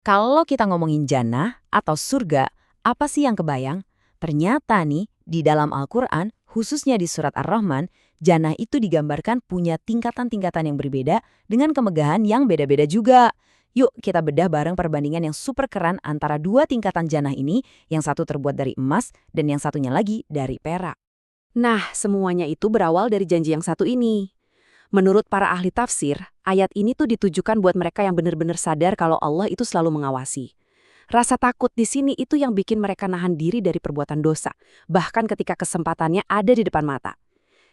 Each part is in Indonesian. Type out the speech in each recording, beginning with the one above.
Kalau kita ngomongin jannah atau surga, apa sih yang kebayang? Ternyata nih, di dalam Al-Quran, khususnya di surat Ar-Rahman, jannah itu digambarkan punya tingkatan-tingkatan yang berbeda dengan kemegahan yang beda-beda juga. Yuk kita bedah bareng perbandingan yang super keren antara dua tingkatan jannah ini, yang satu terbuat dari emas dan yang satunya lagi dari perak. Nah, semuanya itu berawal dari janji yang satu ini. Menurut para ahli tafsir, ayat ini tuh ditujukan buat mereka yang benar-benar sadar kalau Allah itu selalu mengawasi. Rasa takut di sini itu yang bikin mereka nahan diri dari perbuatan dosa, bahkan ketika kesempatannya ada di depan mata.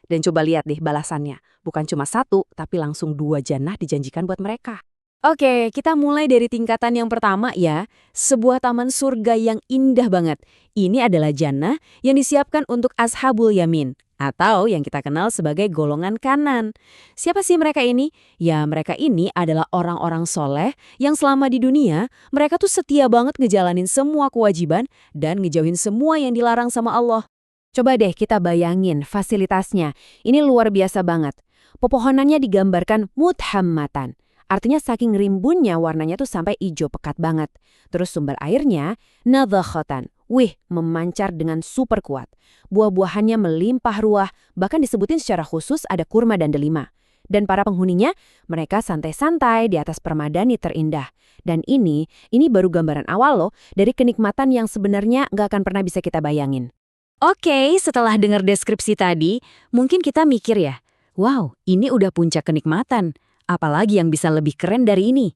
Dan coba lihat deh balasannya, bukan cuma satu, tapi langsung 2 jannah dijanjikan buat mereka. Oke, kita mulai dari tingkatan yang pertama ya, sebuah taman surga yang indah banget. Ini adalah jannah yang disiapkan untuk ashabul yamin, atau yang kita kenal sebagai golongan kanan. Siapa sih mereka ini? Ya, mereka ini adalah orang-orang soleh yang selama di dunia, mereka tuh setia banget ngejalanin semua kewajiban dan ngejauhin semua yang dilarang sama Allah. Coba deh kita bayangin fasilitasnya, ini luar biasa banget. Pepohonannya digambarkan mudhammatan. Artinya saking rimbunnya warnanya tuh sampai ijo pekat banget. Terus sumber airnya, nadhakhatan. Wih, memancar dengan super kuat. Buah-buahannya melimpah ruah, bahkan disebutin secara khusus ada kurma dan delima. Dan para penghuninya, mereka santai-santai di atas permadani terindah. Dan ini baru gambaran awal loh dari kenikmatan yang sebenarnya nggak akan pernah bisa kita bayangin. Oke, setelah dengar deskripsi tadi, mungkin kita mikir ya, wow, ini udah puncak kenikmatan. Apalagi yang bisa lebih keren dari ini?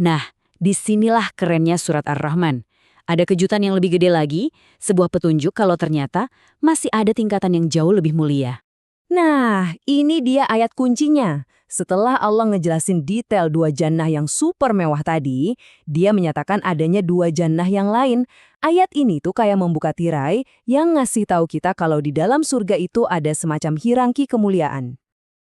Nah, disinilah kerennya surat Ar-Rahman. Ada kejutan yang lebih gede lagi, sebuah petunjuk kalau ternyata masih ada tingkatan yang jauh lebih mulia. Nah, ini dia ayat kuncinya. Setelah Allah ngejelasin detail 2 jannah yang super mewah tadi, dia menyatakan adanya 2 jannah yang lain. Ayat ini tuh kayak membuka tirai yang ngasih tahu kita kalau di dalam surga itu ada semacam hierarki kemuliaan.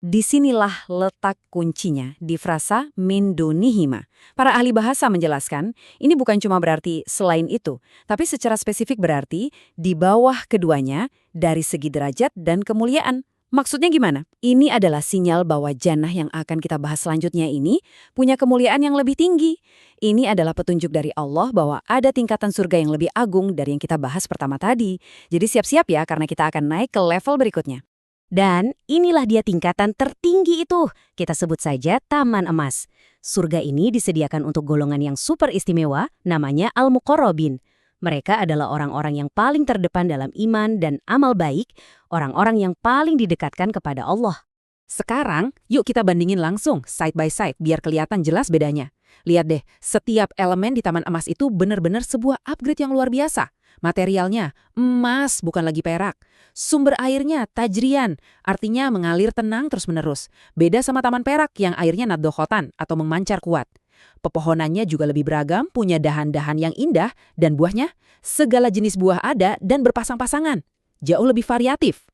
Disinilah letak kuncinya di frasa min dunihima. Para ahli bahasa menjelaskan, ini bukan cuma berarti selain itu, tapi secara spesifik berarti di bawah keduanya dari segi derajat dan kemuliaan. Maksudnya gimana? Ini adalah sinyal bahwa jannah yang akan kita bahas selanjutnya ini punya kemuliaan yang lebih tinggi. Ini adalah petunjuk dari Allah bahwa ada tingkatan surga yang lebih agung dari yang kita bahas pertama tadi. Jadi siap-siap ya karena kita akan naik ke level berikutnya. Dan inilah dia tingkatan tertinggi itu. Kita sebut saja Taman Emas. Surga ini disediakan untuk golongan yang super istimewa, namanya Al-Muqarrabin. Mereka adalah orang-orang yang paling terdepan dalam iman dan amal baik, orang-orang yang paling didekatkan kepada Allah. Sekarang, yuk kita bandingin langsung, side by side, biar kelihatan jelas bedanya. Lihat deh, setiap elemen di Taman Emas itu benar-benar sebuah upgrade yang luar biasa. Materialnya, emas bukan lagi perak. Sumber airnya, tajrian, artinya mengalir tenang terus-menerus. Beda sama Taman Perak yang airnya nadokhotan atau memancar kuat. Pepohonannya juga lebih beragam, punya dahan-dahan yang indah, dan buahnya, segala jenis buah ada dan berpasang-pasangan. Jauh lebih variatif.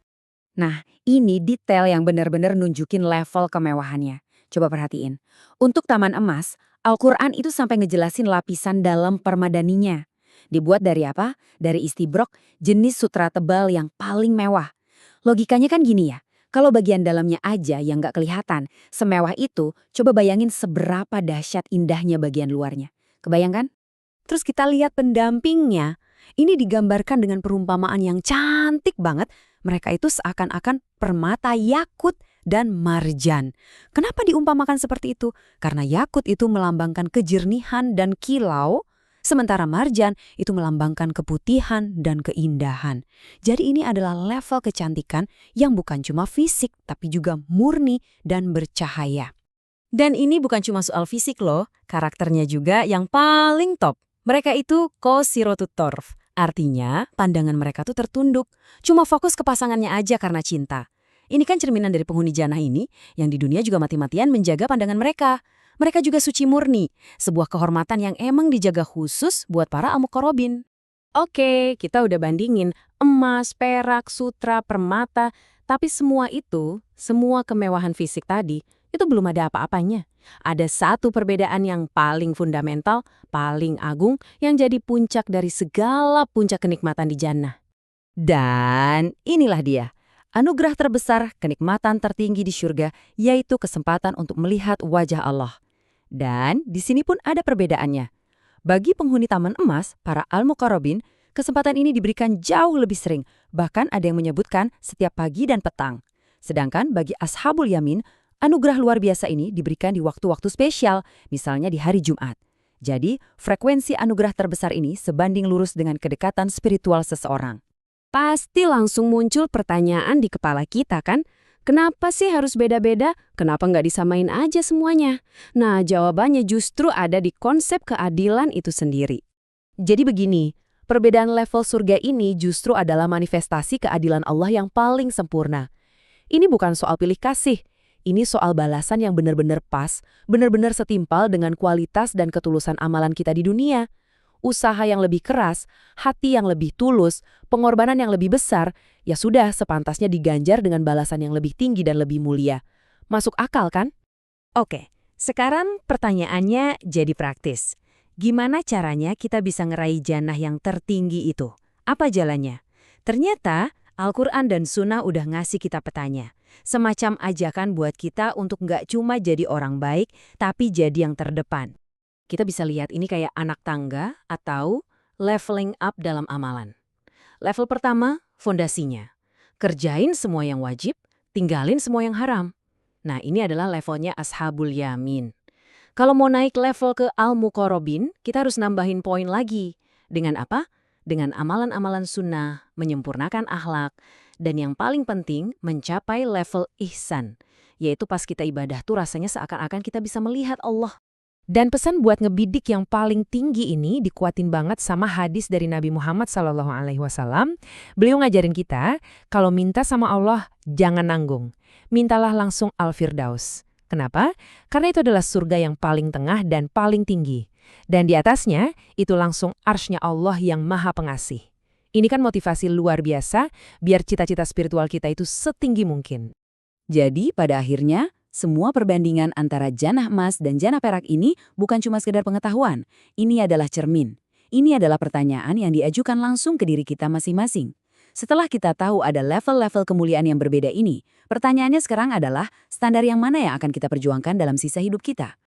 Nah, ini detail yang benar-benar nunjukin level kemewahannya. Coba perhatiin. Untuk Taman Emas, Al-Quran itu sampai ngejelasin lapisan dalam permadaninya. Dibuat dari apa? Dari istibrok, jenis sutra tebal yang paling mewah. Logikanya kan gini ya, kalau bagian dalamnya aja yang nggak kelihatan, semewah itu, coba bayangin seberapa dahsyat indahnya bagian luarnya. Kebayang kan? Terus kita lihat pendampingnya, ini digambarkan dengan perumpamaan yang cantik banget. Mereka itu seakan-akan permata yakut dan marjan. Kenapa diumpamakan seperti itu? Karena yakut itu melambangkan kejernihan dan kilau, sementara marjan itu melambangkan keputihan dan keindahan. Jadi ini adalah level kecantikan yang bukan cuma fisik, tapi juga murni dan bercahaya. Dan ini bukan cuma soal fisik loh, karakternya juga yang paling top. Mereka itu qasirotut tarf, artinya pandangan mereka tuh tertunduk, cuma fokus ke pasangannya aja karena cinta. Ini kan cerminan dari penghuni jannah ini, yang di dunia juga mati-matian menjaga pandangan mereka. Mereka juga suci murni, sebuah kehormatan yang emang dijaga khusus buat para al-muqarrabin. Oke, kita udah bandingin emas, perak, sutra, permata, tapi semua itu, semua kemewahan fisik tadi, itu belum ada apa-apanya. Ada satu perbedaan yang paling fundamental, paling agung, yang jadi puncak dari segala puncak kenikmatan di jannah. Dan inilah dia. Anugerah terbesar, kenikmatan tertinggi di surga, yaitu kesempatan untuk melihat wajah Allah. Dan di sini pun ada perbedaannya. Bagi penghuni Taman Emas, para al-muqarrabin, kesempatan ini diberikan jauh lebih sering, bahkan ada yang menyebutkan setiap pagi dan petang. Sedangkan bagi ashabul yamin, anugerah luar biasa ini diberikan di waktu-waktu spesial, misalnya di hari Jumat. Jadi, frekuensi anugerah terbesar ini sebanding lurus dengan kedekatan spiritual seseorang. Pasti langsung muncul pertanyaan di kepala kita kan? Kenapa sih harus beda-beda? Kenapa nggak disamain aja semuanya? Nah, jawabannya justru ada di konsep keadilan itu sendiri. Jadi begini, perbedaan level surga ini justru adalah manifestasi keadilan Allah yang paling sempurna. Ini bukan soal pilih kasih, ini soal balasan yang benar-benar pas, benar-benar setimpal dengan kualitas dan ketulusan amalan kita di dunia. Usaha yang lebih keras, hati yang lebih tulus, pengorbanan yang lebih besar, ya sudah sepantasnya diganjar dengan balasan yang lebih tinggi dan lebih mulia. Masuk akal kan? Oke, sekarang pertanyaannya jadi praktis. Gimana caranya kita bisa ngeraih jannah yang tertinggi itu? Apa jalannya? Ternyata Al-Quran dan Sunnah udah ngasih kita petanya. Semacam ajakan buat kita untuk nggak cuma jadi orang baik, tapi jadi yang terdepan. Kita bisa lihat ini kayak anak tangga atau leveling up dalam amalan. Level pertama, fondasinya. Kerjain semua yang wajib, tinggalin semua yang haram. Nah, ini adalah levelnya ashabul yamin. Kalau mau naik level ke al-muqarrabin, kita harus nambahin poin lagi. Dengan apa? Dengan amalan-amalan sunnah, menyempurnakan akhlak, dan yang paling penting, mencapai level ihsan. Yaitu pas kita ibadah tuh rasanya seakan-akan kita bisa melihat Allah. Dan pesan buat ngebidik yang paling tinggi ini dikuatin banget sama hadis dari Nabi Muhammad SAW. Beliau ngajarin kita, kalau minta sama Allah, jangan nanggung. Mintalah langsung Al-Firdaus. Kenapa? Karena itu adalah surga yang paling tengah dan paling tinggi. Dan di atasnya, itu langsung arsy-Nya Allah yang maha pengasih. Ini kan motivasi luar biasa, biar cita-cita spiritual kita itu setinggi mungkin. Jadi, pada akhirnya, semua perbandingan antara jannah emas dan jannah perak ini bukan cuma sekedar pengetahuan. Ini adalah cermin. Ini adalah pertanyaan yang diajukan langsung ke diri kita masing-masing. Setelah kita tahu ada level-level kemuliaan yang berbeda ini, pertanyaannya sekarang adalah standar yang mana yang akan kita perjuangkan dalam sisa hidup kita?